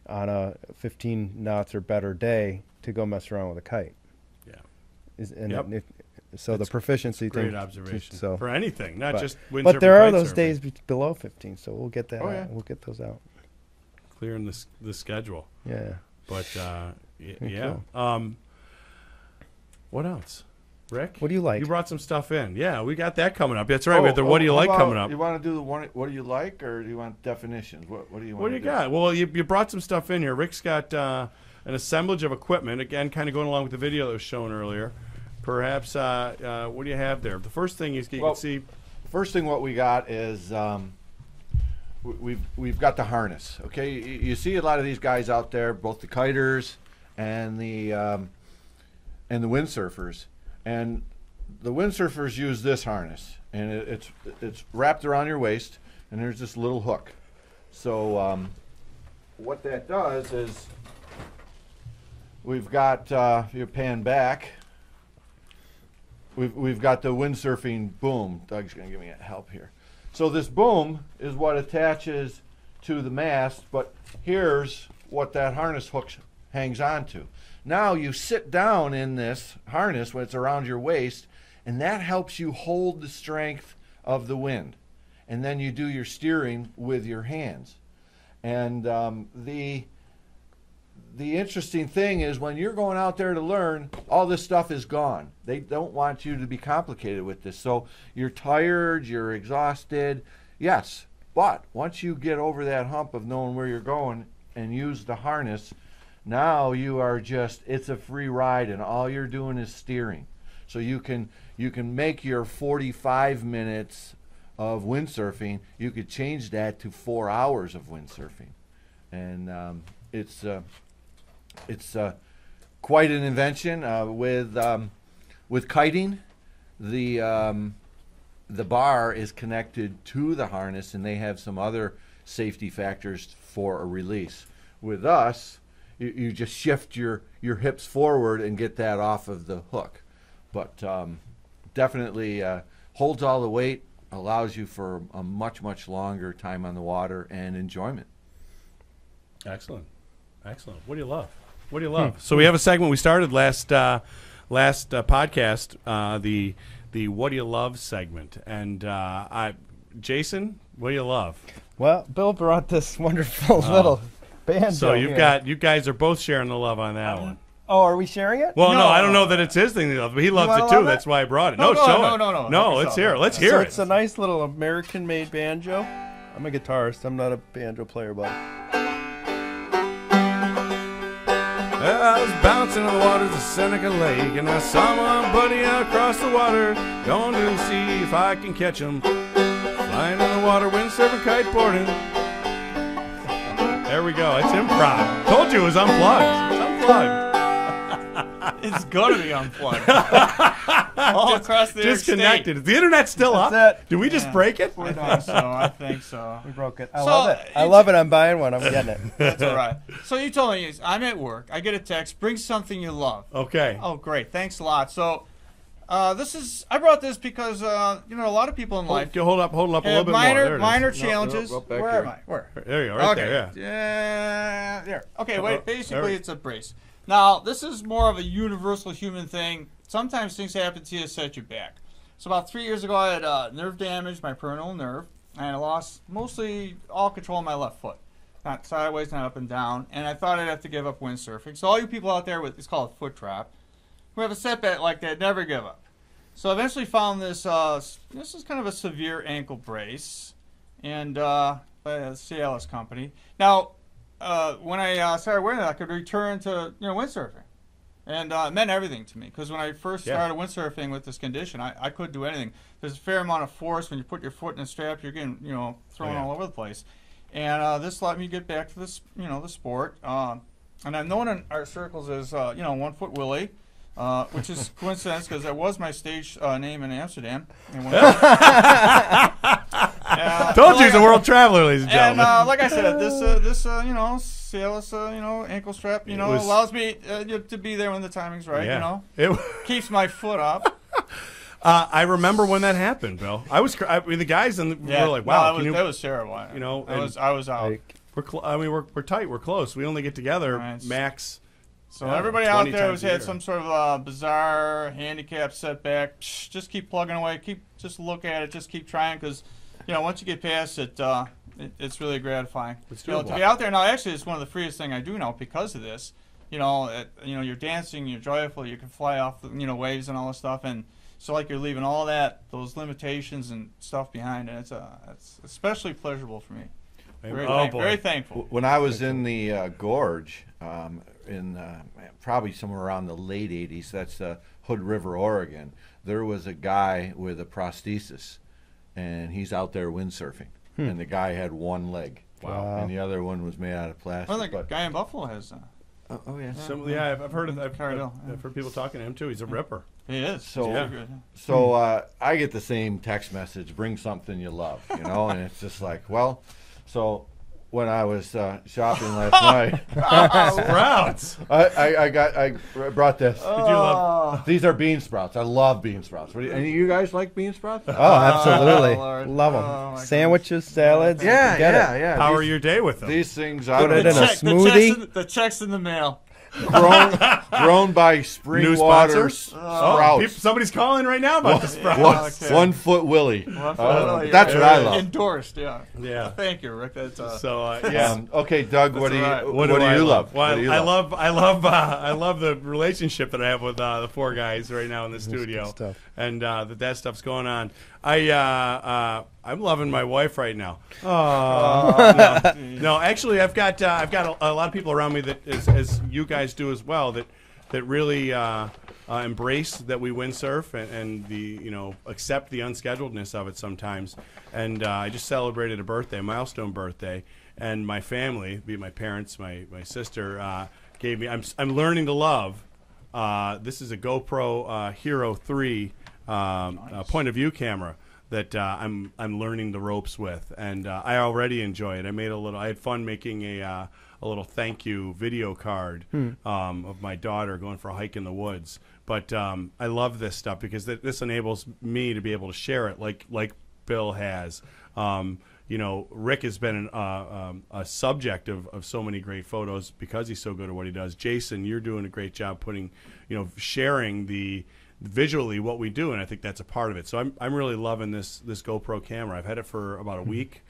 on a 15 knots or better day to go mess around with a kite. Yeah. So the proficiency Great thing. observation. So For anything, not just windsurfing. but there are kite those surfing. days below 15, so we'll get that. Oh, yeah. We'll get those out. Clearing the schedule. Yeah. But yeah. Cool. What else, Rick? What do you like? You brought some stuff in. Yeah, we got that coming up. That's right. We have the Oh, What Do You how Like about coming up. You want to do the one? What do you like, or do you want definitions? What do you want? What do you got? Well, you brought some stuff in here. Rick's got an assemblage of equipment. Again, kind of going along with the video that was shown earlier. Perhaps, what do you have there? The first thing is you can see. First thing, what we got is we've got the harness. Okay, you see a lot of these guys out there, both the kiters and the windsurfers, and the windsurfers use this harness, and it's wrapped around your waist, and there's this little hook. So what that does is we've got you pan back. We've got the windsurfing boom. Doug's going to give me help here. So this boom is what attaches to the mast, but here's what that harness hook hangs onto. Now you sit down in this harness when it's around your waist, and that helps you hold the strength of the wind. And then you do your steering with your hands. And the interesting thing is when you're going out there to learn, all this stuff is gone. They don't want you to be complicated with this. So you're tired, you're exhausted, yes. But once you get over that hump of knowing where you're going and use the harness, now you are it's a free ride, and all you're doing is steering. So you can make your 45 minutes of windsurfing, you could change that to 4 hours of windsurfing. And it's quite an invention. With kiting, the bar is connected to the harness, and they have some other safety factors for a release. With us, you just shift your hips forward and get that off of the hook. But definitely holds all the weight, allows you for a much longer time on the water and enjoyment. Excellent. What do you love? What do you love? So we have a segment we started last podcast, the What Do You Love segment, and Jason, what do you love? Well, Bill brought this wonderful little banjo. So you guys are both sharing the love on that one. Oh, are we sharing it? Well, no, I don't know that it's his thing, but he loves it too. That's why I brought it. No, show it. No, let's hear it. Let's hear it. It's a nice little American-made banjo. I'm a guitarist. I'm not a banjo player, but. I was bouncing on the waters of Seneca Lake, and I saw my buddy across the water, going to see if I can catch him, flying on the water, windsurfing, kiteboarding. There we go. It's improv. Told you it was unplugged. It's unplugged. It's going to be unplugged. All across the disconnected. Is the internet still up? That's it. Did we just break it? We're done, so I think so. We broke it. I love it. I love it. I'm buying one. I'm getting it. That's all right. So you told me I'm at work. I get a text. Bring something you love. Okay. Oh, great. Thanks a lot. So I brought this because a lot of people in life Hold up a little bit more. There it is. minor challenges. No, back Where here. am I? Where? There you go. Right Okay. there. Yeah. Yeah. There. Okay. Wait. Basically, there. it's a brace. Now, this is more of a universal human thing. Sometimes things happen to you that set you back. So about 3 years ago, I had nerve damage, my peroneal nerve, and I lost mostly all control of my left foot. Not sideways, not up and down. And I thought I'd have to give up windsurfing. So all you people out there it's called a foot trap, who have a setback like that, never give up. So I eventually found this. This is kind of a severe ankle brace, and by a Cialis company. Now, when I started wearing it, I could return to windsurfing, and it meant everything to me. Because when I first started windsurfing with this condition, I couldn't do anything. There's a fair amount of force when you put your foot in a strap. You're getting thrown all over the place, and this let me get back to this the sport. And I'm known in our circles as 1 Foot Willie. Which is coincidence because that was my stage name in Amsterdam. Told you he's a world traveler, ladies and gentlemen. And like I said, this Cialis ankle strap allows me to be there when the timing's right. It keeps my foot up. I remember when that happened, Bill. The guys were like, "Wow, that was terrible." I was out. We're tight. We're close. We only get together max So Yeah, everybody out 20 there who's times a had year. some sort of bizarre handicap setback, just keep plugging away. Just look at it. Just keep trying, because once you get past it, it's really gratifying. It's To doable. be out there now. Actually, it's one of the freest things I do now because of this. You're dancing, you're joyful, you can fly off the waves and all this stuff, and so like you're leaving all those limitations and stuff behind, and it's especially pleasurable for me. Very thankful. When I was in the gorge, in probably somewhere around the late '80s, that's Hood River, Oregon. There was a guy with a prosthesis, and he's out there windsurfing, and the guy had one leg, and the other one was made out of plastic. Well, the guy in Buffalo has. Oh yeah. I've heard I've heard people talking to him too. He's a ripper. He is. So, He's good. So I get the same text message: "Bring something you love," and it's just like, well, so when I was shopping last night, Sprouts. I brought this. Did you love? These are bean sprouts. I love bean sprouts. Any of you guys like bean sprouts? Oh, absolutely. Lord. Love them. Oh, my Sandwiches, salads. Yeah, forget yeah, it. yeah. Power your day with them. These things Put it in a The smoothie. the check's in the mail. grown by spring New water sponsor? sprouts. Somebody's calling right now about the sprouts. Okay. 1 foot Willie. That's what I love. Endorsed, yeah. Yeah. Thank you, Rick. That's So yeah. Okay, Doug, what do you all right. what do you love? Well, What do you I love? love the relationship that I have with the four guys right now in the studio, good stuff. and that stuff's going on. I'm loving my wife right now. No, actually, I've got a lot of people around me that, as you guys do as well, that really embrace that we windsurf and the accept the unscheduledness of it sometimes. And I just celebrated a milestone birthday, and my family, be it my parents, my sister, gave me. I'm learning to love. This is a GoPro Hero 3 point of view camera that I'm learning the ropes with, and I already enjoy it. I had fun making a little thank you video card of my daughter going for a hike in the woods. But I love this stuff because this enables me to be able to share it like Bill has. Rick has been a subject of so many great photos because he's so good at what he does. Jason, you're doing a great job sharing visually what we do, and I think that's a part of it. So I'm really loving this GoPro camera. I've had it for about a week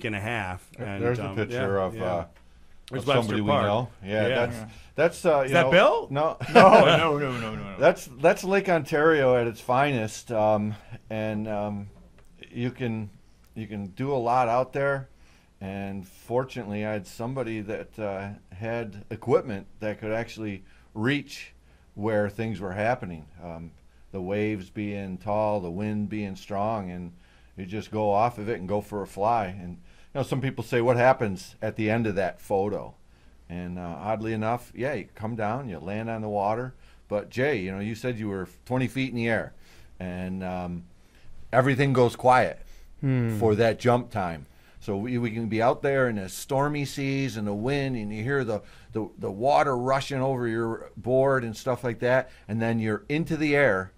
and a half. And There's a picture of There's somebody we Webster Park. know. Yeah. That's Is that Bill? No. No. That's Lake Ontario at its finest, and you can do a lot out there. And fortunately, I had somebody that had equipment that could actually reach where things were happening. The waves being tall, the wind being strong, and you just go off of it and go for a fly. And some people say, what happens at the end of that photo? And oddly enough, you come down, you land on the water. But Jay, you said you were 20 feet in the air, and everything goes quiet for that jump time. So we can be out there in the stormy seas and the wind, and you hear the water rushing over your board and stuff like that, and then you're into the air,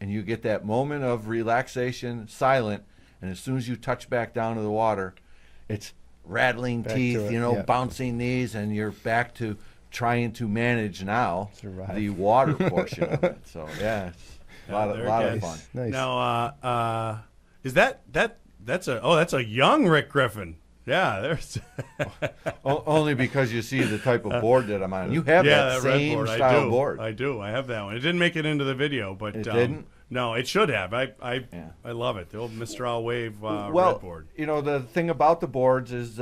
and you get that moment of relaxation, silent, and as soon as you touch back down to the water, it's rattling Back teeth, to it, bouncing knees, and you're back to trying to manage now Survive. the water portion of it. So it's a lot of fun. Nice. Now, is that's a young Rick Griffin? Yeah, there's Only because you see the type of board that I'm on. You have that red same board. style board. I do. I have that one. It didn't make it into the video, but It didn't? No, it should have. I love it. The old Mistral Wave red board. The thing about the boards is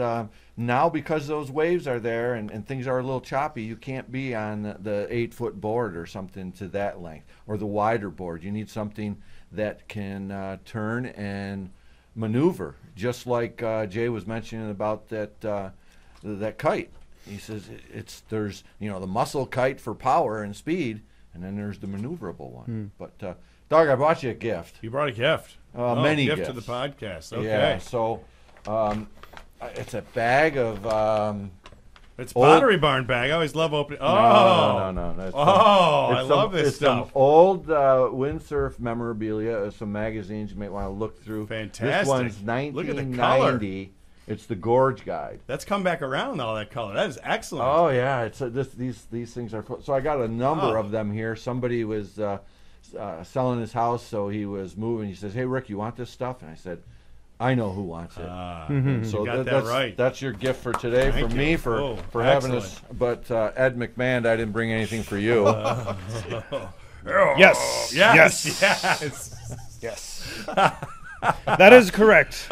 now because those waves are there and things are a little choppy, you can't be on the 8-foot board or something to that length, or the wider board. You need something that can turn and maneuver, just like Jay was mentioning about that kite. He says there's the muscle kite for power and speed, and then there's the maneuverable one. But Doug, I brought you a gift. You brought a gift. Many gift gifts to the podcast. Okay. Yeah. So it's a bag of. It's Pottery Barn bag. I always love opening. Oh, No. That's I love this it's stuff. Some old windsurf memorabilia, some magazines you might want to look through. Fantastic. This one's Look at the color. 1990 It's the Gorge Guide. That's come back around, all that color. That is excellent. Oh yeah, it's these things are. So I got a number of them here. Somebody was selling his house, so he was moving. He says, "Hey Rick, you want this stuff?" And I said, "I know who wants it." So got that that's right. That's your gift for today, Thank for you. me, for having this. But Ed McMahon, I didn't bring anything for you. Yes. Yes. Yes. Yes. Yes. That is correct.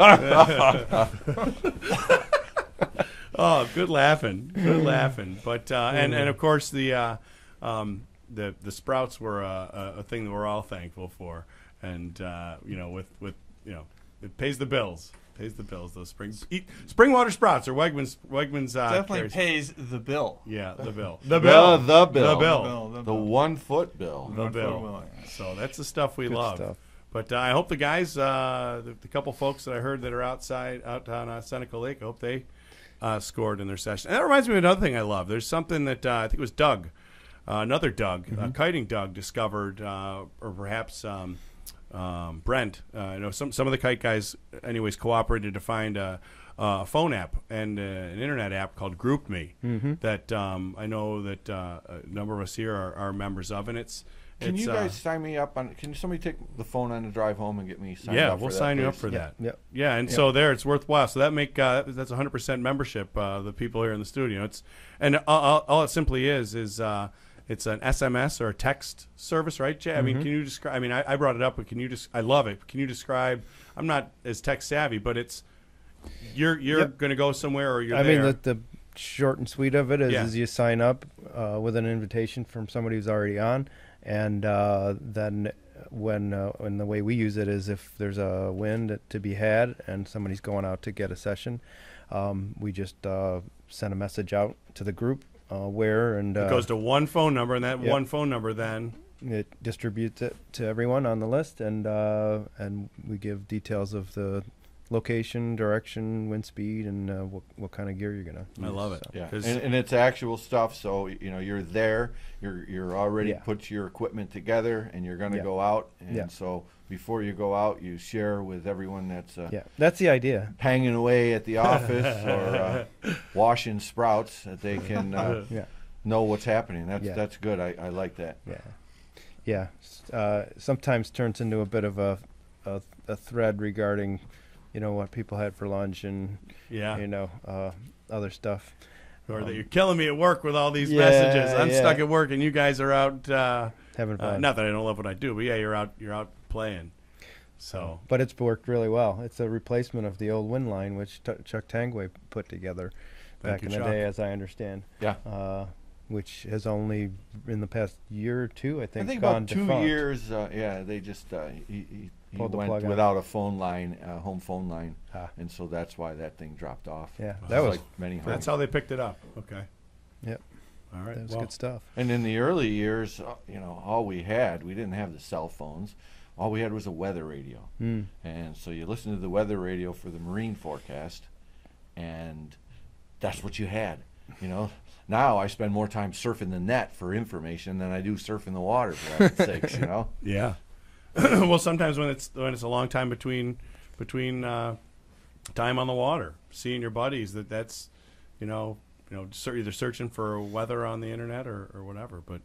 Oh, good laughing. Good laughing. But and of course the sprouts were a thing that we're all thankful for, and you know, with you know, it pays the bills. Pays the bills. Those spring water sprouts or Wegmans. Definitely carries. pays the bill. Yeah, the bill. The bill. The bill. The 1 foot bill. The bill. Will, yeah. So that's the stuff we love. Stuff. But I hope the guys, the couple folks that I heard that are out on Seneca Lake, I hope they scored in their session. And that reminds me of another thing I love. There's something that I think it was Doug, another Doug, kiting Doug, discovered, or perhaps Brent. I know some of the kite guys, anyways, cooperated to find a phone app and an internet app called GroupMe that I know that a number of us here are members of, and Can you guys sign me up on? Can somebody take the phone on the drive home and get me signed up? Yeah, for we'll that, sign you up please? for that. Yep. Yeah, and so there, it's worthwhile. So that that's 100% membership. The people here in the studio, all it simply is it's an SMS or a text service, right, Jay? I mean, can you describe? I mean, I brought it up, but can you just? I love it. Can you describe? I'm not as tech savvy, but it's you're going to go somewhere or you're there. I mean, the short and sweet of it is you sign up with an invitation from somebody who's already on. And then when the way we use it is if there's a wind to be had and somebody's going out to get a session, we just send a message out to the group it goes to one phone number, and that one phone number then it distributes it to everyone on the list, and we give details of the location, direction, wind speed, and what kind of gear you're gonna use. I love it. So. Yeah, and it's actual stuff. So you're there. You're already put your equipment together, and you're going to go out. And so before you go out, you share with everyone that's that's the idea. Hanging away at the office or washing sprouts, that they can know what's happening. That's good. I like that. Yeah. Sometimes turns into a bit of a thread regarding, what people had for lunch and, other stuff. Or that you're killing me at work with all these messages. I'm stuck at work and you guys are out having fun. Not that I don't love what I do, but you're out playing. So, but it's worked really well. It's a replacement of the old wind line, which Chuck Tangway put together back in the day, as I understand. Yeah. Which has only in the past year or two, I think about gone 2 defunct. years. They just he Pulled the went plug without a phone line, home phone line, and so that's why that thing dropped off. Yeah, that was like many homes. That's how they picked it up. Okay. Yep. All right. That was good stuff. And in the early years, all we didn't have the cell phones. All we had was a weather radio, and so you listen to the weather radio for the marine forecast, and that's what you had. Now I spend more time surfing the net for information than I do surfing the water, for heaven's sakes. Yeah. Well, sometimes when it's a long time between time on the water, seeing your buddies, that's either searching for weather on the internet or whatever. But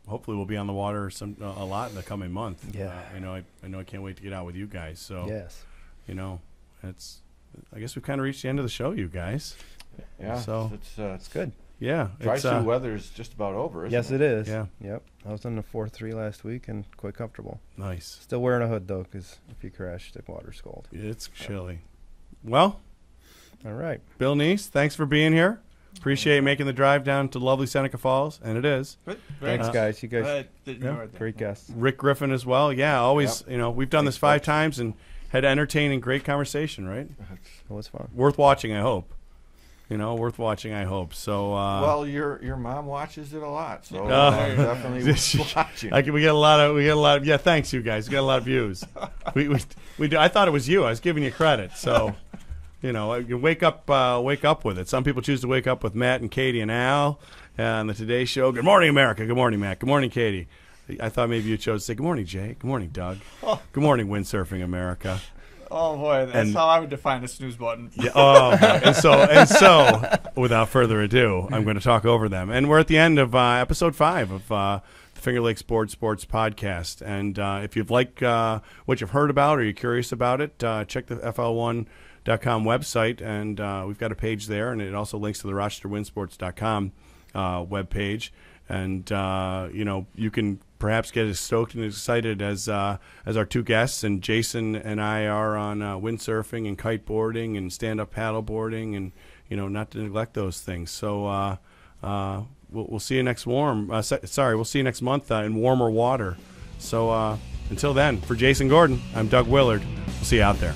hopefully we'll be on the water a lot in the coming month. Yeah. I know I can't wait to get out with you guys. So yes, I guess we've kind of reached the end of the show, you guys. Yeah. So it's good. Yeah, dry weather is just about over, isn't it? Yes, it is. Yeah. Yep. I was on the 4.3 last week and quite comfortable. Nice. Still wearing a hood, though, because if you crash, the water's cold. It's chilly. Well. All right. Bill Nies, thanks for being here. Appreciate making the drive down to lovely Seneca Falls, and it is. Thanks, guys. You guys great guests. Rick Griffin as well. Yeah, always, we've done this 5 times and had entertaining, great conversation, right? It was fun. Worth watching, I hope. Worth watching, I hope. So, well, your mom watches it a lot, so definitely watching. We get a lot of. Yeah, thanks, you guys. We got a lot of views. we do. I thought it was you. I was giving you credit. So, you wake up with it. Some people choose to wake up with Matt and Katie and Al on the Today Show. Good morning, America. Good morning, Matt. Good morning, Katie. I thought maybe you chose to say good morning, Jay. Good morning, Doug. Good morning, Windsurfing America. Oh boy, that's how I would define a snooze button. Yeah, oh, and so, without further ado, I'm going to talk over them. And we're at the end of episode 5 of the Finger Lakes Board Sports podcast. And if you've liked what you've heard about or you're curious about it, check the FL1.com website, and we've got a page there, and it also links to the RochesterWindsports.com webpage. And you can perhaps get as stoked and excited as our 2 guests, and Jason and I are on windsurfing and kiteboarding and stand-up paddleboarding, and not to neglect those things. So we'll see you next we'll see you next month in warmer water. So until then, for Jason Gordon, I'm Doug Willard. We'll see you out there.